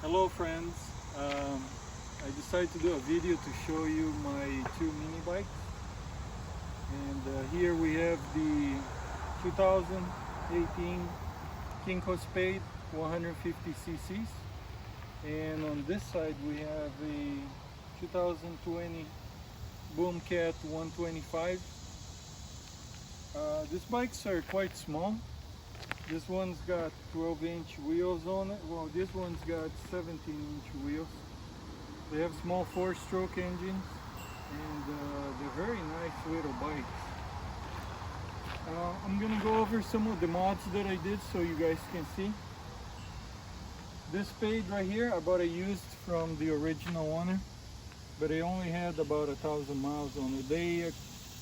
Hello friends, I decided to do a video to show you my two mini bikes, and here we have the 2018 Kymco Spade 150 cc's, and on this side we have a 2020 Boomcat 125. These bikes are quite small. This one's got 12-inch wheels on it. Well, this one's got 17-inch wheels. They have small 4-stroke engines, and they're very nice little bikes. I'm gonna go over some of the mods that I did so you guys can see. This Spade right here I bought it used from the original owner, but it only had about 1,000 miles on it.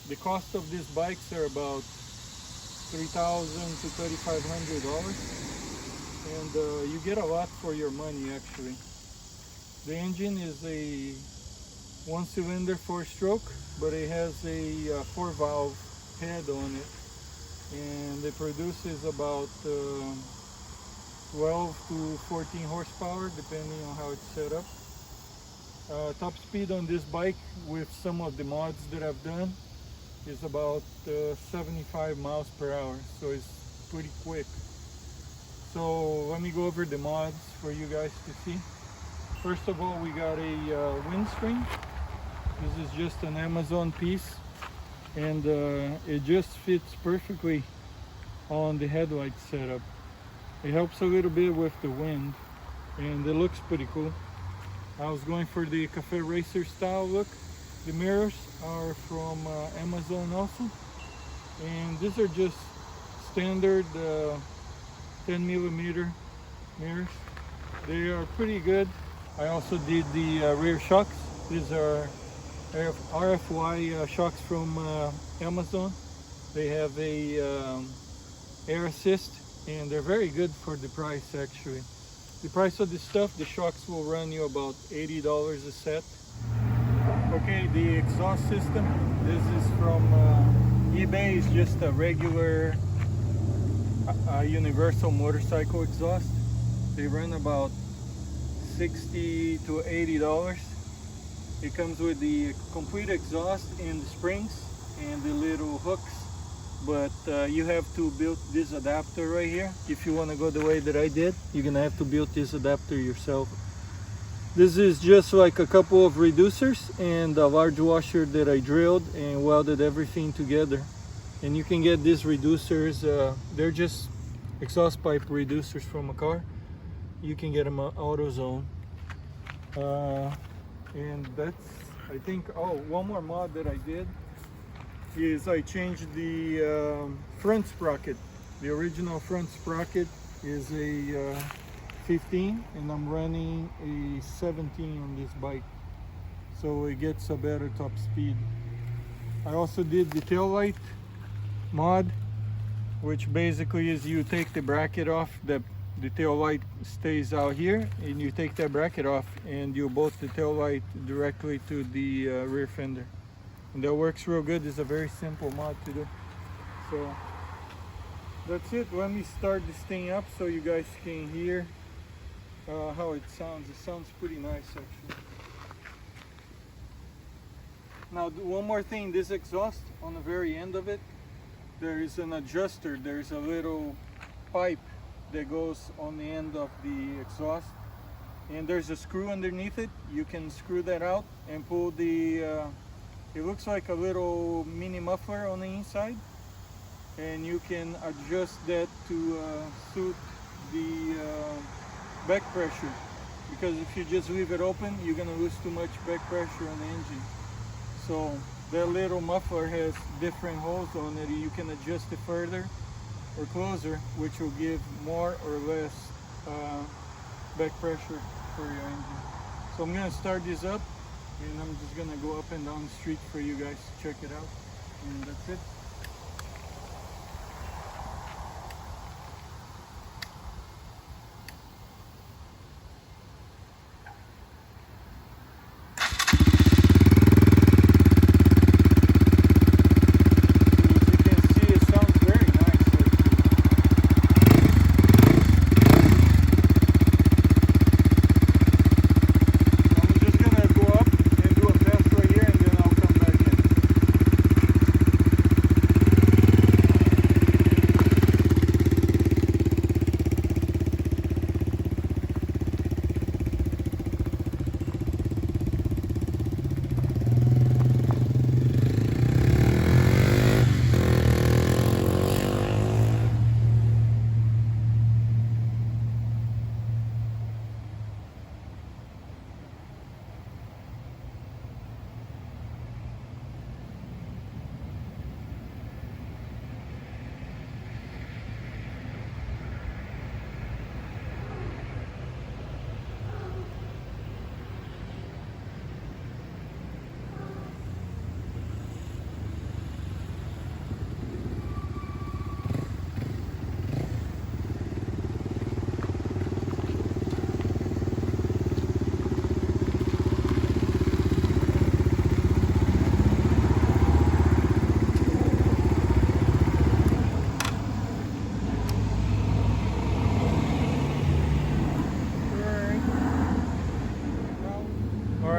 The cost of these bikes are about $3,000 to $3,500, and you get a lot for your money actually. The engine is a 1-cylinder 4-stroke, but it has a 4-valve head on it, and it produces about 12 to 14 horsepower depending on how it's set up. Top speed on this bike with some of the mods that I've done is about 75 miles per hour, so it's pretty quick. So let me go over the mods for you guys to see. First of all, we got a windscreen. This is just an Amazon piece, and it just fits perfectly on the headlight setup. It helps a little bit with the wind, and it looks pretty cool. I was going for the Cafe Racer style look. The mirrors are from Amazon also, and these are just standard 10mm mirrors. They are pretty good. I also did the rear shocks. These are RFY shocks from Amazon. They have a air assist, and they're very good for the price actually. The price of this stuff, the shocks will run you about $80 a set. Okay, the exhaust system, this is from eBay. It's just a regular universal motorcycle exhaust. They run about $60 to $80. It comes with the complete exhaust and the springs and the little hooks, but you have to build this adapter right here. If you want to go the way that I did, you're gonna have to build this adapter yourself. This is just like a couple of reducers and a large washer that I drilled and welded everything together. And you can get these reducers, they're just exhaust pipe reducers from a car. You can get them at AutoZone. And that's, I think, oh, one more mod that I did is I changed the front sprocket. The original front sprocket is a 15, and I'm running a 17 on this bike, so it gets a better top speed. I also did the tail light mod, which basically is you take the bracket off, the tail light stays out here, and you take that bracket off and you bolt the tail light directly to the rear fender, and that works real good. It's a very simple mod to do. So that's it. Let me start this thing up so you guys can hear how it sounds. It sounds pretty nice actually. Now one more thing, this exhaust, on the very end of it there is an adjuster. There's a little pipe that goes on the end of the exhaust, and there's a screw underneath it. You can screw that out and pull the it looks like a little mini muffler on the inside, and you can adjust that to suit the back pressure, because if you just leave it open, you're gonna lose too much back pressure on the engine. So that little muffler has different holes on it. You can adjust it further or closer, which will give more or less back pressure for your engine. So I'm gonna start this up, and I'm just gonna go up and down the street for you guys to check it out, and that's it.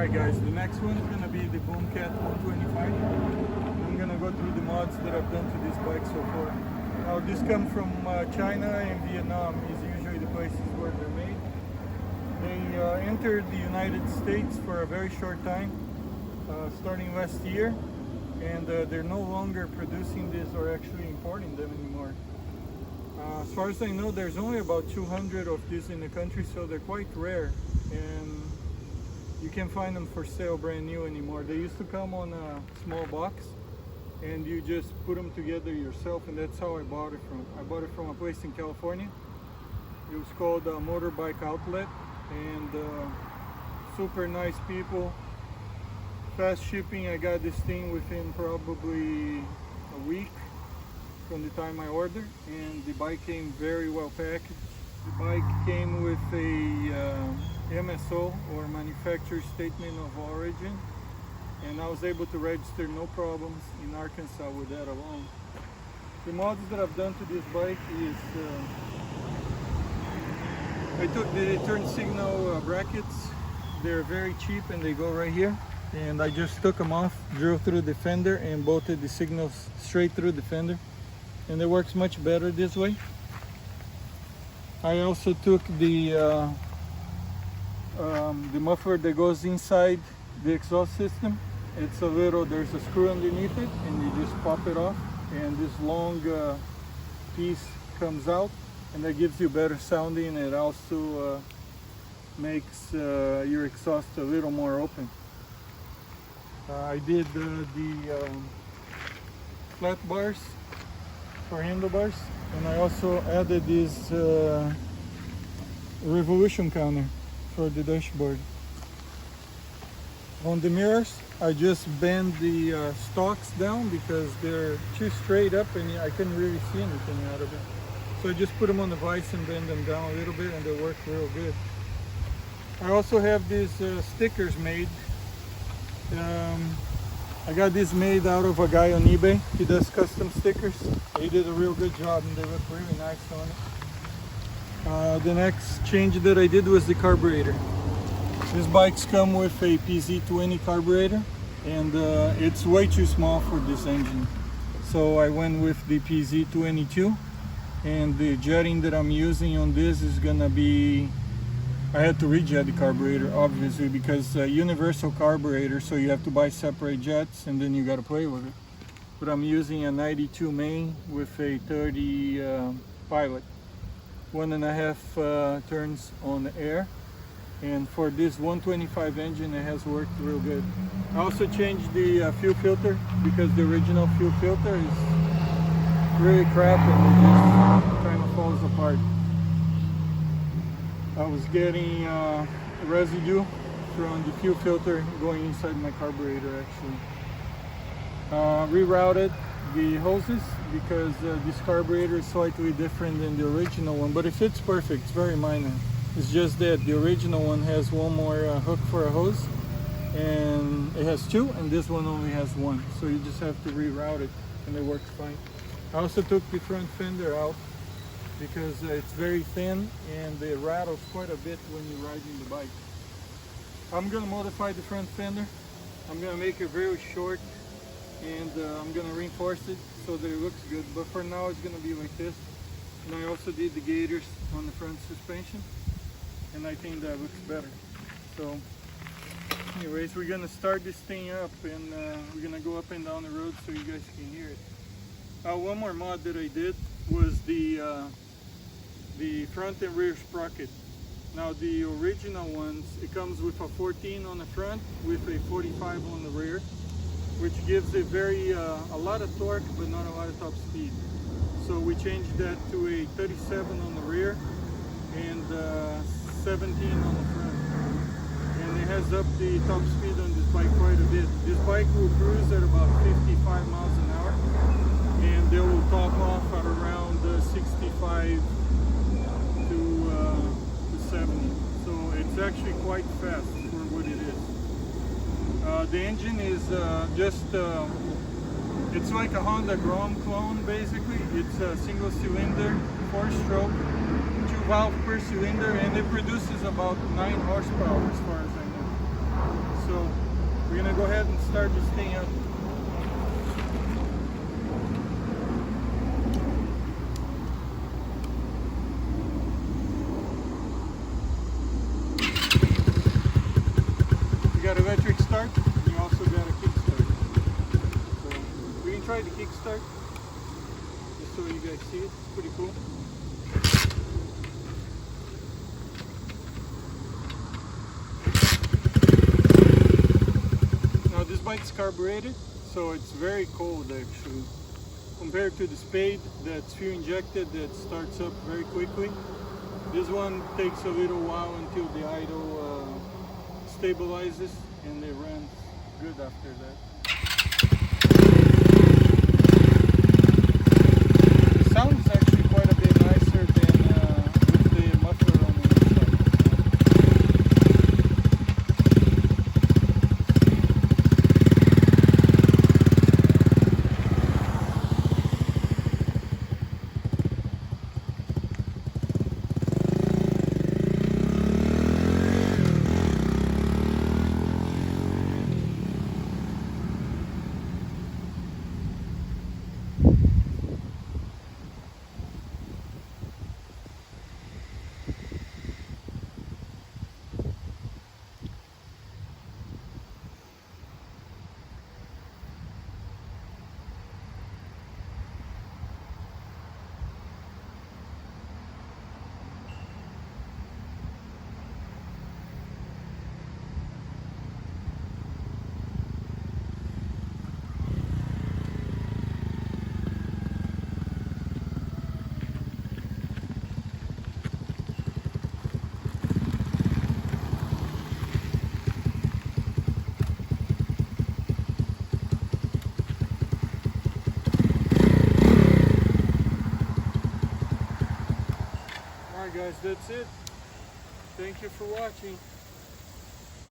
Alright guys, the next one is going to be the Boomcat 125. I'm going to go through the mods that I've done to this bike so far. Now this comes from China and Vietnam is usually the places where they're made. They entered the United States for a very short time, starting last year, and they're no longer producing this or actually importing them anymore. As far as I know, there's only about 200 of these in the country, so they're quite rare, and you can't find them for sale brand new anymore. They used to come on a small box, and you just put them together yourself, and that's how I bought it from. I bought it from a place in California. It was called Motorbike Outlet, and super nice people. Fast shipping. I got this thing within probably a week from the time I ordered, and the bike came very well packaged. The bike came with a MSO, or manufacturer statement of origin, and I was able to register no problems in Arkansas with that alone. The mods that I've done to this bike is I took the turn signal brackets. They're very cheap and they go right here, and I just took them off, drove through the fender and bolted the signals straight through the fender, and it works much better this way. I also took the muffler that goes inside the exhaust system. It's a little, there's a screw underneath it, and you just pop it off, and this long piece comes out, and that gives you better sounding. It also makes your exhaust a little more open. I did the flat bars for handlebars, and I also added this revolution counter for the dashboard. On the mirrors, I just bend the stalks down because they're too straight up and I couldn't really see anything out of it. So I just put them on the vise and bend them down a little bit, and they work real good. I also have these stickers made. I got this made out of a guy on eBay. He does custom stickers. He did a real good job and they look really nice on it. The next change that I did was the carburetor. These bikes come with a PZ20 carburetor, and it's way too small for this engine. So I went with the PZ22, and the jetting that I'm using on this is gonna be, I had to rejet the carburetor obviously because universal carburetor, so you have to buy separate jets and then you got to play with it. But I'm using a 92 main with a 30 pilot, 1.5 turns on the air, and for this 125 engine it has worked real good. I also changed the fuel filter because the original fuel filter is really crap and it just kind of falls apart. I was getting residue from the fuel filter going inside my carburetor actually. Rerouted the hoses because this carburetor is slightly different than the original one, but it fits perfect. It's very minor. It's just that the original one has one more hook for a hose, and it has two, and this one only has one. So you just have to reroute it and it works fine. I also took the front fender out because it's very thin and it rattles quite a bit when you're riding the bike. I'm going to modify the front fender. I'm going to make it very short, and I'm going to reinforce it so that it looks good, but for now it's going to be like this. And I also did the gaiters on the front suspension, and I think that looks better. So anyways, we're going to start this thing up, and we're going to go up and down the road so you guys can hear it. One more mod that I did was the front and rear sprocket. Now the original ones, it comes with a 14 on the front with a 45 on the rear, which gives it a lot of torque but not a lot of top speed. So we changed that to a 37 on the rear and 17 on the front. And it has upped the top speed on this bike quite a bit. This bike will cruise at about 55 miles an hour, and they will top off at around 65 to 70. So it's actually quite fast for what it is. The engine is it's like a Honda Grom clone basically. It's a single cylinder, 4-stroke, 2 valve per cylinder, and it produces about 9 horsepower as far as I know. So we're gonna go ahead and start this thing up. You got electric start, and you also got a kick start. So we can try the kick start, just so you guys see it. It's pretty cool. Now this bike's carbureted, so it's very cold actually. Compared to the Spade that's fuel injected, that starts up very quickly. This one takes a little while until the idle stabilizes, and it runs good after that. The sound's actually quite a bit nicer than with the muffler on the inside. Alright guys, that's it. Thank you for watching.